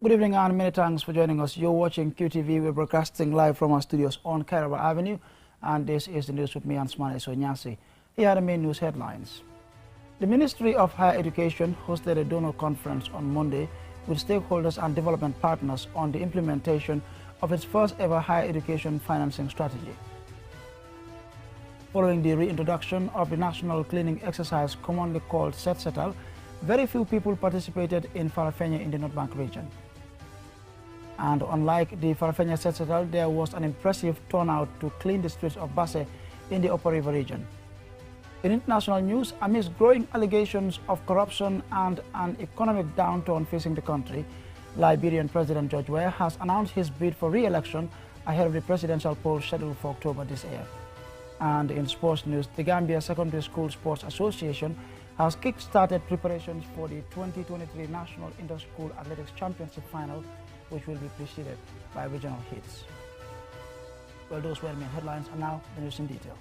Good evening and many thanks for joining us. You're watching QTV. We're broadcasting live from our studios on Kairaba Avenue, and this is the news with me, Ansmane Sonyasi. Here are the main news headlines. The Ministry of Higher Education hosted a donor conference on Monday with stakeholders and development partners on the implementation of its first ever higher education financing strategy. Following the reintroduction of the national cleaning exercise commonly called Set Settle, very few people participated in Farafenni in the North Bank region. And unlike the Farafenni Set Settle, there was an impressive turnout to clean the streets of Basse in the Upper River region. In international news, amidst growing allegations of corruption and an economic downturn facing the country, Liberian President George Weah has announced his bid for re-election ahead of the presidential poll scheduled for October this year. And in sports news, the Gambia Secondary School Sports Association has kick-started preparations for the 2023 National Inter-School Athletics Championship Final, which will be preceded by regional heats. Well, those were the main headlines, and now the news in detail.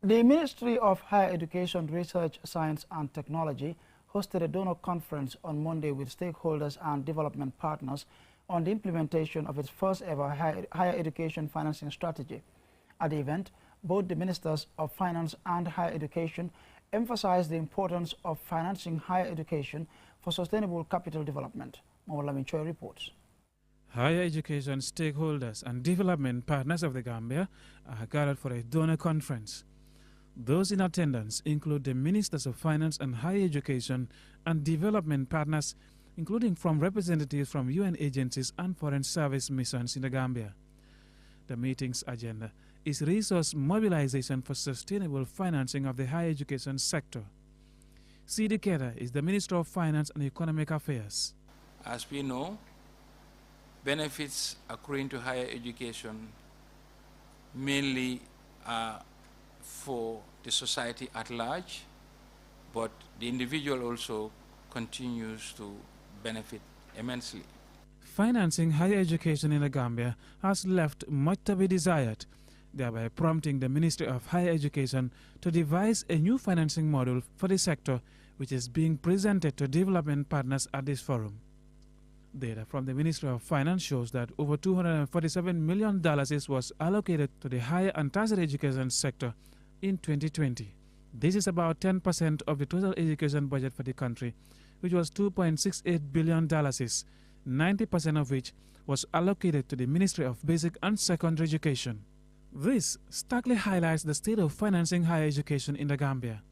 The Ministry of Higher Education, Research, Science and Technology hosted a donor conference on Monday with stakeholders and development partners on the implementation of its first ever higher education financing strategy. At the event, both the Ministers of Finance and Higher Education emphasized the importance of financing higher education for sustainable capital development. Mawalamin Choi reports. Higher education stakeholders and development partners of the Gambia are gathered for a donor conference. Those in attendance include the Ministers of Finance and Higher Education and development partners, including from representatives from UN agencies and foreign service missions in the Gambia. The meeting's agenda is resource mobilization for sustainable financing of the higher education sector. Sidi Keda is the Minister of Finance and Economic Affairs. As we know, benefits accruing to higher education mainly are for the society at large, but the individual also continues to benefit immensely. Financing higher education in the Gambia has left much to be desired, thereby prompting the Ministry of Higher Education to devise a new financing model for the sector, which is being presented to development partners at this forum. Data from the Ministry of Finance shows that over $247 million was allocated to the higher and tertiary education sector in 2020. This is about 10% of the total education budget for the country, which was $2.68 billion, 90% of which was allocated to the Ministry of Basic and Secondary Education. This starkly highlights the state of financing higher education in the Gambia.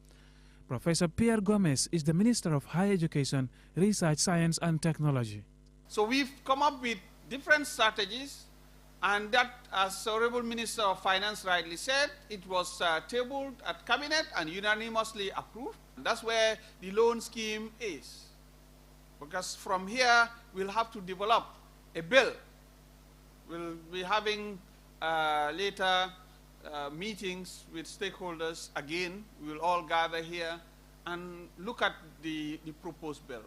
Professor Pierre Gomez is the Minister of Higher Education, Research, Science and Technology. So we've come up with different strategies, and that, as Honorable Minister of Finance rightly said, it was tabled at Cabinet and unanimously approved. That's where the loan scheme is. Because from here, we'll have to develop a bill. We'll be having later meetings with stakeholders. Again, we'll all gather here and look at the proposed bill.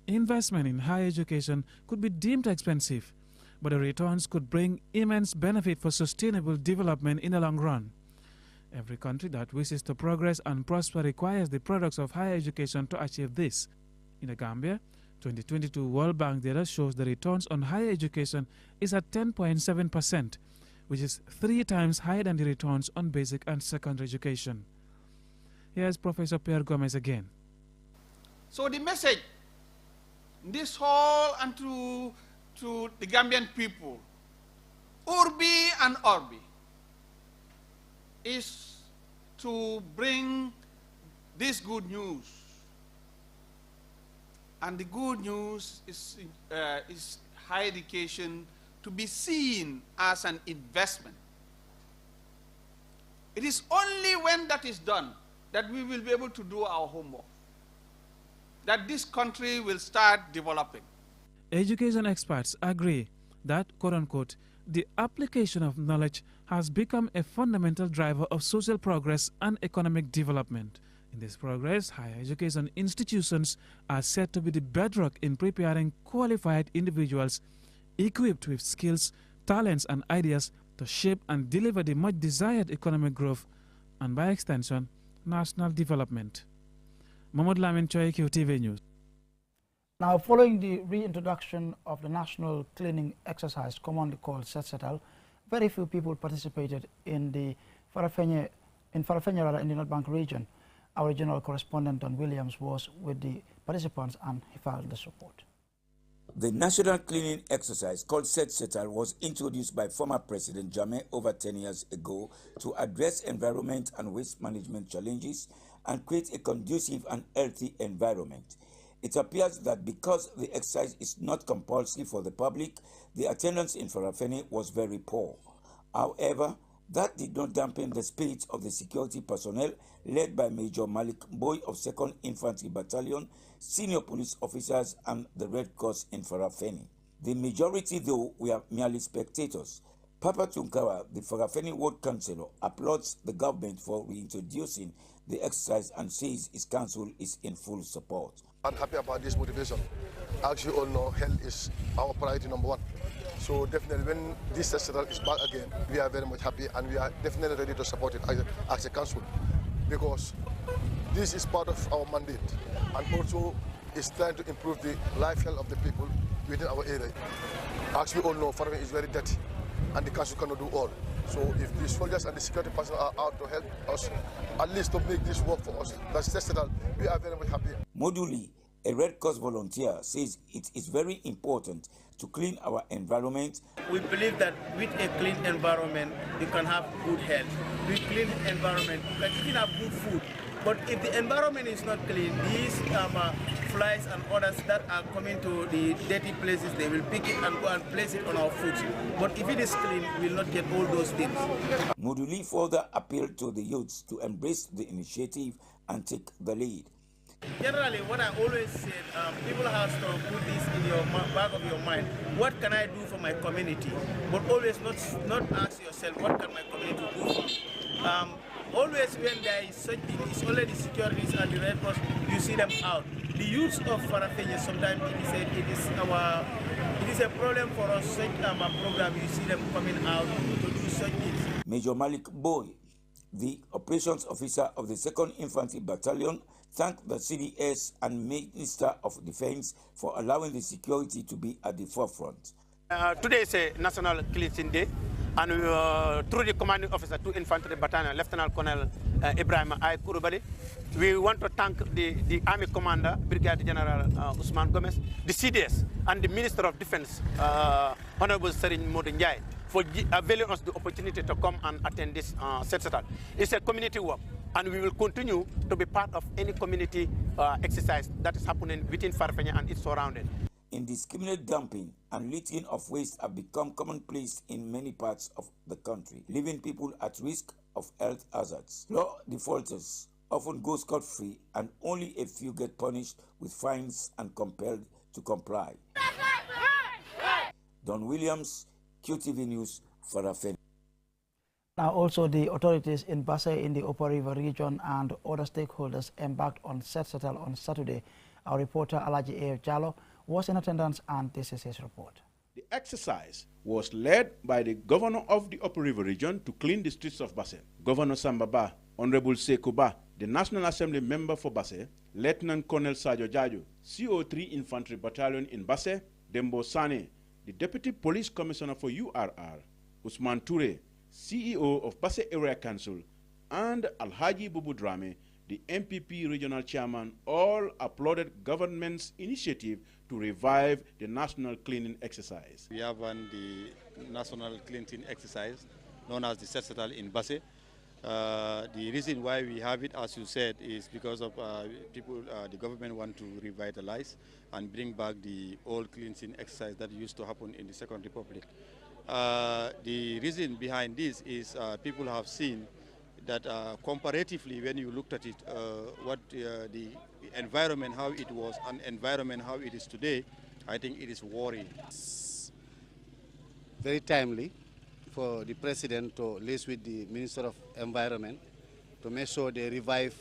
Investment in higher education could be deemed expensive, but the returns could bring immense benefit for sustainable development in the long run. Every country that wishes to progress and prosper requires the products of higher education to achieve this. In the Gambia, 2022 World Bank data shows the returns on higher education is at 10.7%, which is 3 times higher than the returns on basic and secondary education. Here's Professor Pierre Gomez again. So the message, this whole and to the Gambian people, Urbi and Orbi, is to bring this good news. And the good news is higher education to be seen as an investment. It is only when that is done that we will be able to do our homework, that this country will start developing. Education experts agree that, quote-unquote, the application of knowledge has become a fundamental driver of social progress and economic development. In this progress, higher education institutions are said to be the bedrock in preparing qualified individuals equipped with skills, talents and ideas to shape and deliver the much desired economic growth and by extension, national development. Mahmoud Lamin Choi, QTV News. Now, following the reintroduction of the national cleaning exercise, commonly called Setsetal, very few people participated in the Farafenni in the North Bank region. Our regional correspondent Don Williams was with the participants and he filed this report. The national cleaning exercise called Setsetal was introduced by former President Jammeh over 10 years ago to address environment and waste management challenges and create a conducive and healthy environment. It appears that because the exercise is not compulsory for the public, the attendance in Farafenni was very poor. However, that did not dampen the spirit of the security personnel led by Major Malik Boy of 2nd Infantry Battalion, senior police officers and the Red Cross in Farafenni. The majority, though, were merely spectators. Papa Tunkawa, the Farafenni Ward Councillor, applauds the government for reintroducing the exercise and says his council is in full support. I'm happy about this motivation. As you all know, health is our priority #1. So definitely when this Setsetal is back again, we are very much happy and we are definitely ready to support it as a council because this is part of our mandate and also is trying to improve the life health of the people within our area. As we all know, Farafenni is very dirty and the council cannot do all. So if the soldiers and the security personnel are out to help us, at least to make this work for us, that's Setsetal, we are very much happy. Moduli, a Red Cross volunteer, says it is very important to clean our environment. We believe that with a clean environment, you can have good health. With clean environment, you can even have good food. But if the environment is not clean, these flies and others that are coming to the dirty places, they will pick it and go and place it on our foods. But if it is clean, we will not get all those things. Moduli further appealed to the youths to embrace the initiative and take the lead. Generally, what I always say, people have to put this in your back of your mind. What can I do for my community? But always not ask yourself, what can my community do for me? Always when there is such thing, it's only the securities and the Red Cross, you see them out. The youths of Farafenni, sometimes it is a problem for us, such program, you see them coming out to do such things. Major Malik Boy, the operations officer of the 2nd Infantry Battalion, thanked the CDS and Minister of Defense for allowing the security to be at the forefront. Today is a National Cleansing Day, and through the commanding officer, 2 Infantry Battalion, Lieutenant Colonel Ibrahim I. Kurubali, we want to thank the Army Commander, Brigadier General Usman Gomez, the CDS, and the Minister of Defense, Honorable Serine Modinjai, for availing us the opportunity to come and attend this Setsetal. It's a community work, and we will continue to be part of any community exercise that is happening within Farafenni and its surrounding. Indiscriminate dumping and littering of waste have become commonplace in many parts of the country, leaving people at risk of health hazards. Law defaulters often go scot-free and only a few get punished with fines and compelled to comply. Don Williams, QTV News, Farafenni. Now also the authorities in Basse in the Upper River region and other stakeholders embarked on Setsetal on Saturday. Our reporter Alaji A. Jallo was in attendance and this is his report. The exercise was led by the governor of the Upper River region to clean the streets of Basse. Governor Sambaba, Honorable Sekuba, the National Assembly member for Basse, Lieutenant Colonel Sajo Jaju, CO3 Infantry Battalion in Basse, Dembo Sane, the Deputy Police Commissioner for URR, Usman Toure, CEO of Basse Area Council, and Alhaji Bubu Drame, the MPP regional chairman, all applauded government's initiative to revive the national cleaning exercise. We have the national cleaning exercise known as the Setsetal in Basse. The reason why we have it, as you said, is because of the government want to revitalize and bring back the old cleansing exercise that used to happen in the Second Republic. The reason behind this is people have seen that comparatively, when you looked at it, what the environment, how it was, and environment, how it is today, I think it is worrying. It's very timely for the President to liaise with the Minister of Environment to make sure they revive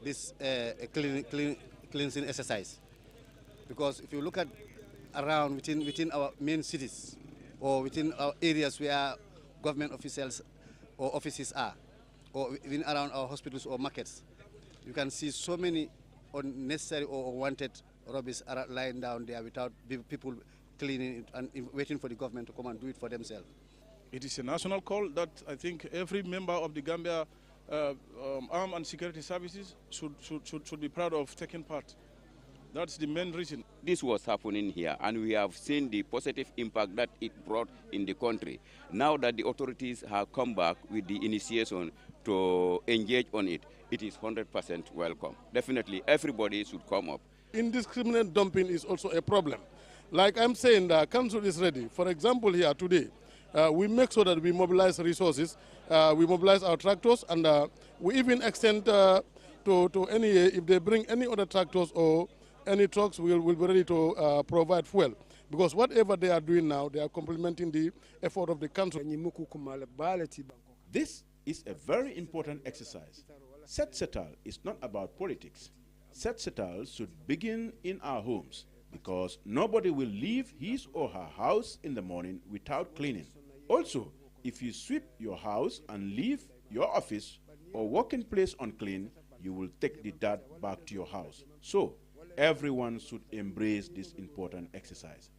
this cleansing exercise. Because if you look at around within our main cities or within our areas where government officials or offices are, or within around our hospitals or markets, you can see so many unnecessary or unwanted rubbish are lying down there without people cleaning it and waiting for the government to come and do it for themselves. It is a national call that I think every member of the Gambia Armed and Security Services should be proud of taking part. That's the main reason. This was happening here, and we have seen the positive impact that it brought in the country. Now that the authorities have come back with the initiation to engage on it, it is 100% welcome. Definitely, everybody should come up. Indiscriminate dumping is also a problem. Like I'm saying, the council is ready. For example, here today, we make sure that we mobilize resources, we mobilize our tractors, and we even extend to any, if they bring any other tractors or any trucks, we'll be ready to provide fuel. Because whatever they are doing now, they are complementing the effort of the council. This is a very important exercise. Set Setal is not about politics. Set Setal should begin in our homes, because nobody will leave his or her house in the morning without cleaning. Also, if you sweep your house and leave your office or working place unclean, you will take the dirt back to your house. So, everyone should embrace this important exercise.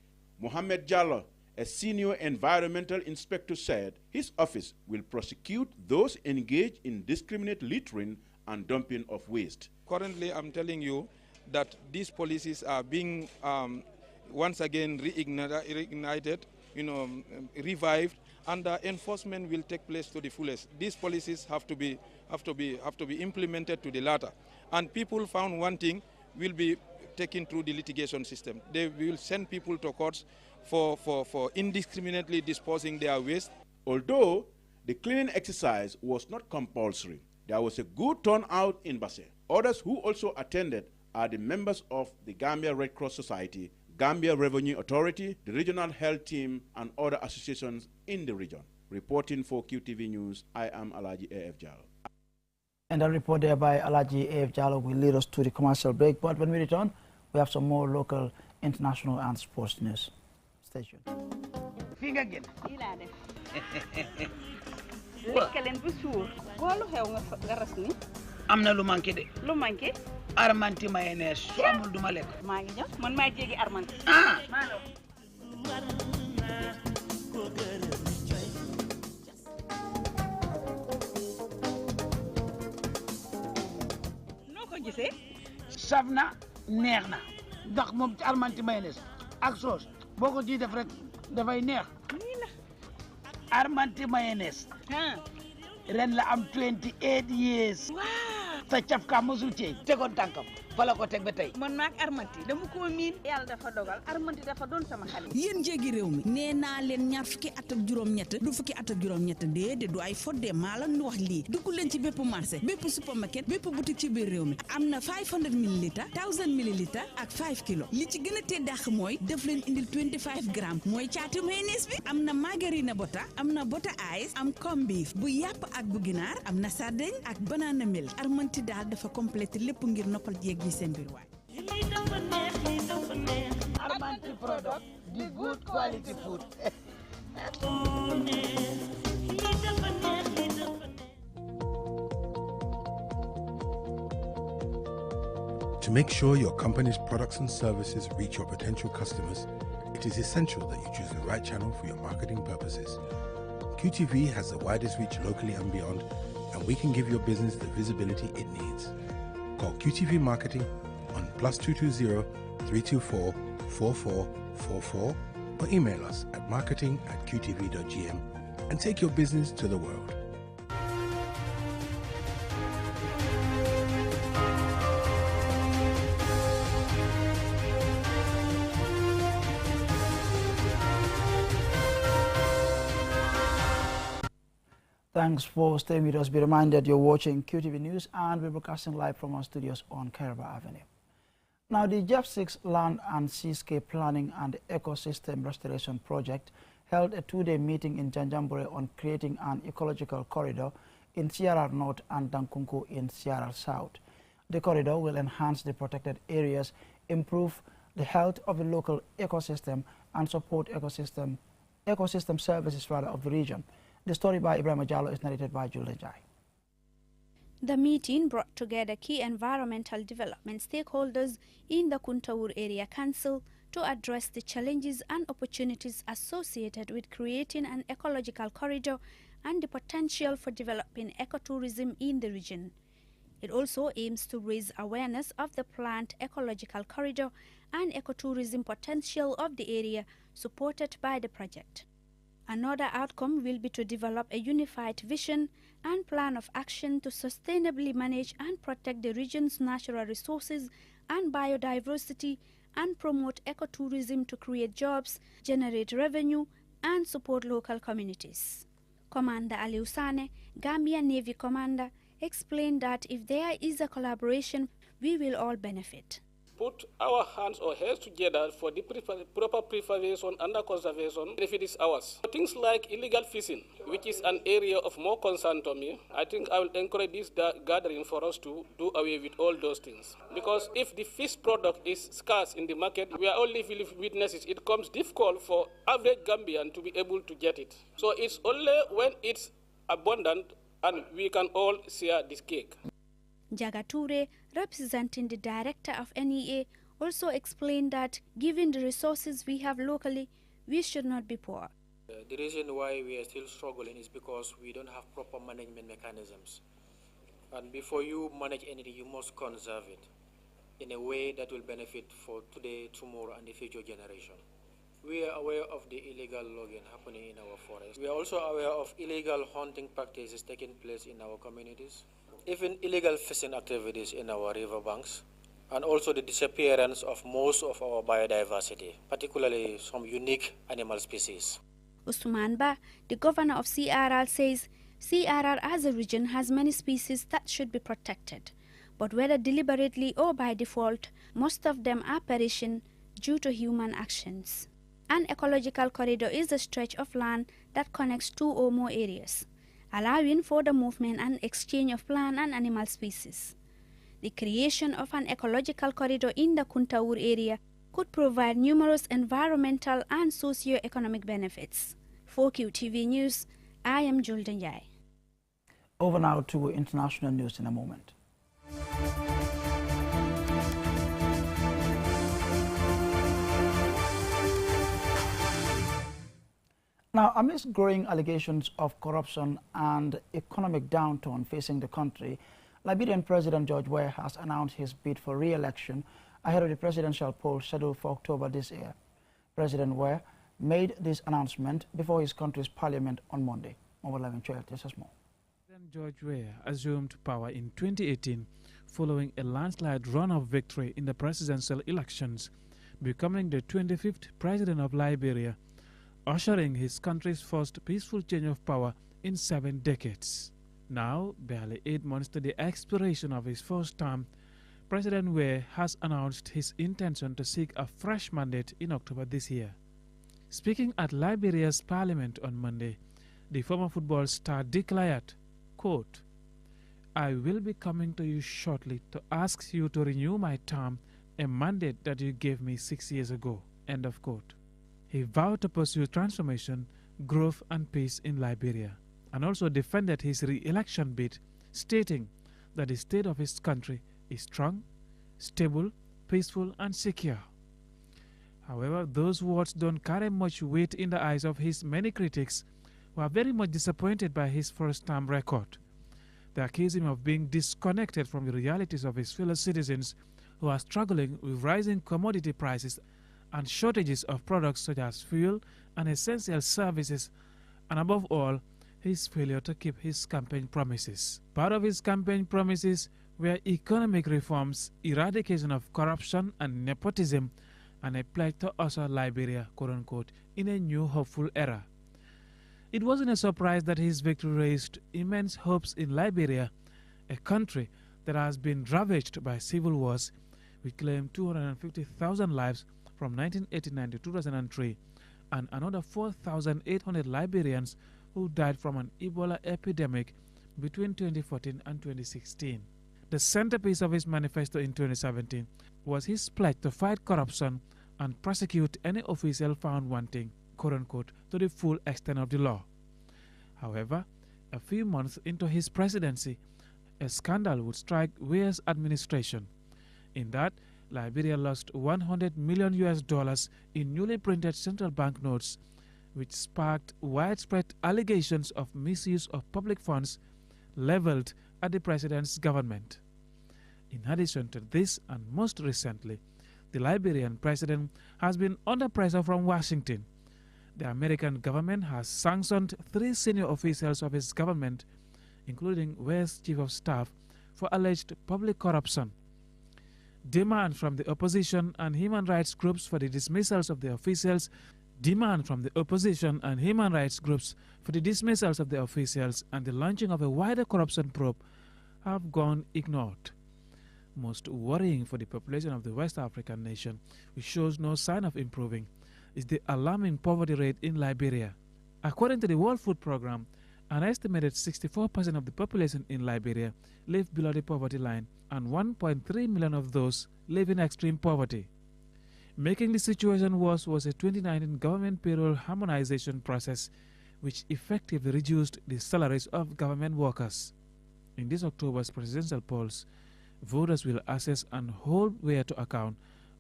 Mohamed Jallo, a senior environmental inspector, said his office will prosecute those engaged in indiscriminate littering and dumping of waste. Currently, I'm telling you that these policies are being once again reignited, revived, and enforcement will take place to the fullest. These policies have to be implemented to the latter, and people found wanting will be taken through the litigation system. They will send people to courts for indiscriminately disposing their waste. Although the cleaning exercise was not compulsory, there was a good turnout in Basse. Others who also attended are the members of the Gambia Red Cross Society, Gambia Revenue Authority, the Regional Health Team, and other associations in the region. Reporting for QTV News, I am Alaji A.F. Jallo. And a report there by Alaji A.F. Jallo will lead us to the commercial break. But when we return, we have some more local, international, and sports news. Stay tuned. amna lu manqué de. lu manqué. armanti mayonnaise su amul duma lekk. maa ngi ñëw man maa jéegi armanti. ah. noo ko gisee. saf na neex na ndax moom ci armanti mayonnaise ak sauce boo ko ciy def rek dafay neex. nii la. armanti mayonnaise. ren la am 28 years. waaw. te cafka mosul cee tegoon tànkam fa la ko teg ba tey. man maag armanti dama ko miin. yàlla dafa dogal armanti dafa doon sama xarit. yéen jéegi réew mi nee naa leen ñaar fukki at ak juróom-ñett du fukki at ak juróom-ñett déedéet du ay fodde maa la ñu wax lii dugg leen ci bépp marché bépp supermarket bépp boutique ci biir réew mi am na 500 millilitres 1000 millilitres ak 5 kilos li ci gën a tee dàq mooy def leen indil 25 grammes mooy caatu mayonnaise bi am na margarine bota am na bota ice am corned beef bu yàpp ak bu ginaar am na sardine ak banana milk armanti daal dafa complété lépp ngir noppal jéeg yi seen biir waay. Armanti product the good quality food. To make sure your company's products and services reach your potential customers, it is essential that you choose the right channel for your marketing purposes. QTV has the widest reach locally and beyond, and we can give your business the visibility it needs. Call QTV Marketing on +220 324 4444 or email us at marketing@qtv.gm and take your business to the world. Thanks for staying with us. Be reminded you're watching QTV News and we're broadcasting live from our studios on Kairaba Avenue. Now, the JEF6 Land and Seascape Planning and Ecosystem Restoration Project held a two-day meeting in Janjanbureh on creating an ecological corridor in CRR North and Dankunku in CRR South. The corridor will enhance the protected areas, improve the health of the local ecosystem and support ecosystem services of the region. The story by Ibrahim Jallo is narrated by Julde Jai. The meeting brought together key environmental development stakeholders in the Kuntaur Area Council to address the challenges and opportunities associated with creating an ecological corridor and the potential for developing ecotourism in the region. It also aims to raise awareness of the planned ecological corridor and ecotourism potential of the area supported by the project. Another outcome will be to develop a unified vision and plan of action to sustainably manage and protect the region's natural resources and biodiversity and promote ecotourism to create jobs, generate revenue, and support local communities. Commander Aliou Sane, Gambia Navy Commander, explained that if there is a collaboration, we will all benefit. Put our hands or heads together for the proper preservation and conservation, benefit is ours. Things like illegal fishing, which is an area of more concern to me, I think I will encourage this gathering for us to do away with all those things. Because if the fish product is scarce in the market, we are only witnesses. It becomes difficult for average Gambian to be able to get it. So it's only when it's abundant and we can all share this cake. Jaga Toure, representing the director of NEA, also explained that given the resources we have locally, we should not be poor. The reason why we are still struggling is because we don't have proper management mechanisms. And before you manage anything, you must conserve it in a way that will benefit for today, tomorrow, and the future generation. We are aware of the illegal logging happening in our forests. We are also aware of illegal hunting practices taking place in our communities, even illegal fishing activities in our riverbanks, and also the disappearance of most of our biodiversity, particularly some unique animal species. Usman Ba, the governor of CRR, says CRR as a region has many species that should be protected, but whether deliberately or by default, most of them are perishing due to human actions. An ecological corridor is a stretch of land that connects two or more areas, allowing for the movement and exchange of plant and animal species. The creation of an ecological corridor in the Kuntaur area could provide numerous environmental and socio-economic benefits. For QTV News, I am Julde Jai. Over now to international news in a moment. Now, amidst growing allegations of corruption and economic downturn facing the country, Liberian President George Weah has announced his bid for re-election ahead of the presidential poll scheduled for October this year. President Weah made this announcement before his country's parliament on Monday. President George Weah assumed power in 2018 following a landslide run-off victory in the presidential elections, becoming the 25th president of Liberia, ushering his country's first peaceful change of power in 7 decades. Now, barely 8 months to the expiration of his first term, President Weah has announced his intention to seek a fresh mandate in October this year. Speaking at Liberia's parliament on Monday, the former football star declared, quote, "I will be coming to you shortly to ask you to renew my term, a mandate that you gave me 6 years ago," end of quote. He vowed to pursue transformation, growth and peace in Liberia, and also defended his re-election bid, stating that the state of his country is strong, stable, peaceful and secure. However, those words don't carry much weight in the eyes of his many critics, who are very much disappointed by his first-term record. They accuse him of being disconnected from the realities of his fellow citizens who are struggling with rising commodity prices and shortages of products such as fuel and essential services, and above all, his failure to keep his campaign promises. Part of his campaign promises were economic reforms, eradication of corruption and nepotism, and a pledge to usher Liberia, quote-unquote, in a new hopeful era. It wasn't a surprise that his victory raised immense hopes in Liberia, a country that has been ravaged by civil wars, which claimed 250,000 lives from 1989 to 2003, and another 4,800 Liberians who died from an Ebola epidemic between 2014 and 2016. The centerpiece of his manifesto in 2017 was his pledge to fight corruption and prosecute any official found wanting, quote-unquote, to the full extent of the law. However, a few months into his presidency, a scandal would strike Weah's administration, in that Liberia lost $100 million in newly printed central bank notes, which sparked widespread allegations of misuse of public funds leveled at the president's government. In addition to this, and most recently, the Liberian president has been under pressure from Washington. The American government has sanctioned 3 senior officials of his government, including Weah's chief of staff, for alleged public corruption. Demand from the opposition and human rights groups for the dismissals of the officials and the launching of a wider corruption probe have gone ignored. Most worrying for the population of the West African nation, which shows no sign of improving, is the alarming poverty rate in Liberia. According to the World Food Programme, an estimated 64% of the population in Liberia live below the poverty line, and 1.3 million of those live in extreme poverty. Making the situation worse was a 2019 government payroll harmonization process, which effectively reduced the salaries of government workers. In this October's presidential polls, voters will assess and hold Weah to account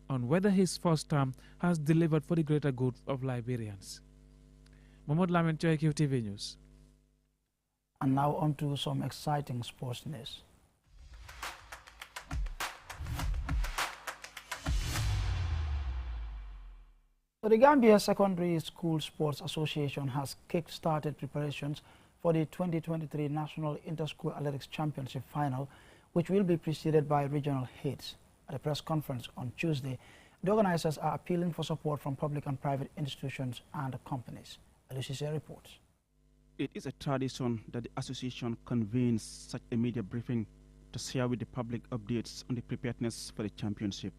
on whether his first term has delivered for the greater good of Liberians. Mohamed Lamin, QTV News. And now on to some exciting sports news. The Gambia Secondary School Sports Association has kick-started preparations for the 2023 National Inter-School Athletics Championship Final, which will be preceded by regional heats. At a press conference on Tuesday, the organizers are appealing for support from public and private institutions and companies. Elucise reports. It is a tradition that the association convenes such a media briefing to share with the public updates on the preparedness for the championship.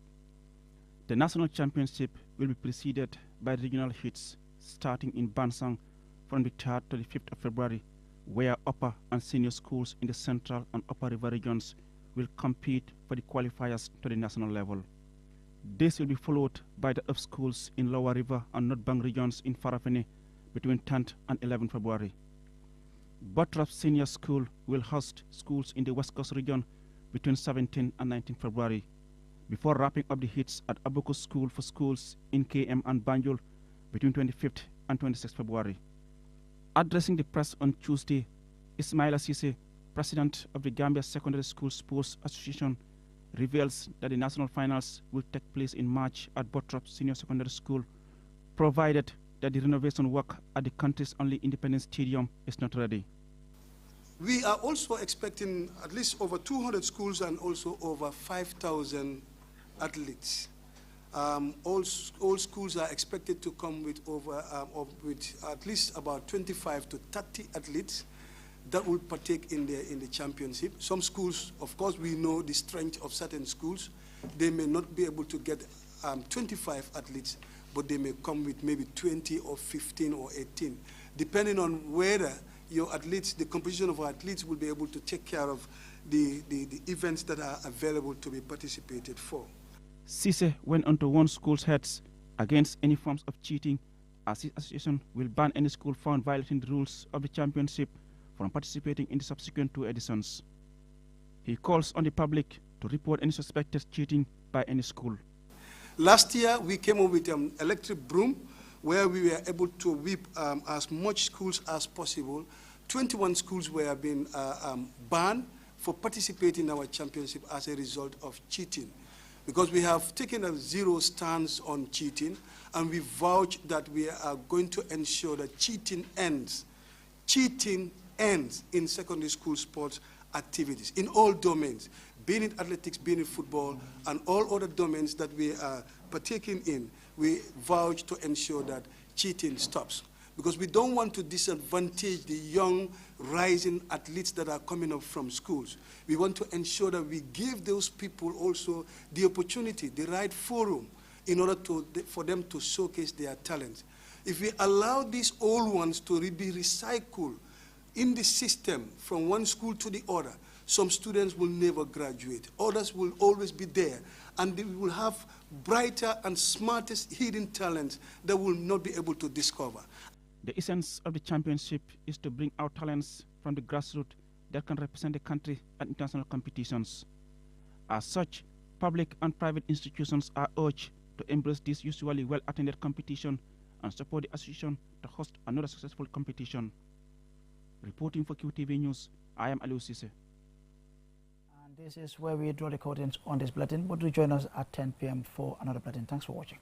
The national championship will be preceded by regional heats starting in Bansang from the 3rd to the 5th of February, where upper and senior schools in the central and upper river regions will compete for the qualifiers to the national level. This will be followed by the up schools in lower river and North Bank regions in Farafenni between 10th and 11th February. Buttrop Senior School will host schools in the West Coast region between 17th and 19th February, before wrapping up the hits at Abuko School for schools in KM and Banjul between 25th and 26th February. Addressing the press on Tuesday, Ismaila Sise, president of the Gambia Secondary School Sports Association, reveals that the national finals will take place in March at Buttrop Senior Secondary School, provided that the renovation work at the country's only independent stadium is not ready. We are also expecting at least over 200 schools and also over 5,000 athletes. All schools are expected to come with with at least about 25 to 30 athletes that will partake in the championship. Some schools, of course, we know the strength of certain schools. They may not be able to get 25 athletes, but they may come with maybe 20 or 15 or 18, depending on whether your athletes, the composition of our athletes will be able to take care of the events that are available to be participated for. Sise went on to warn schools' heads against any forms of cheating, as his association will ban any school found violating the rules of the championship from participating in the subsequent 2 editions. He calls on the public to report any suspected cheating by any school. Last year, we came up with an electric broom where we were able to whip as much schools as possible. 21 schools were being banned for participating in our championship as a result of cheating. Because we have taken a zero stance on cheating, and we vouch that we are going to ensure that cheating ends. Cheating ends in secondary school sports activities, in all domains, being it athletics, being it football, and all other domains that we are partaking in. We vouch to ensure that cheating stops. Because we don't want to disadvantage the young, rising athletes that are coming up from schools. We want to ensure that we give those people also the opportunity, the right forum, in order for them to showcase their talents. If we allow these old ones to be recycled in the system from one school to the other, some students will never graduate. Others will always be there, and we will have brighter and smartest hidden talents that will not be able to discover. The essence of the championship is to bring out talents from the grassroots that can represent the country at international competitions. As such, public and private institutions are urged to embrace this usually well-attended competition and support the association to host another successful competition. Reporting for QTV News, I am Aliou Cissé. And this is where we draw the curtains on this bulletin, but do join us at 10 p.m. for another bulletin. Thanks for watching.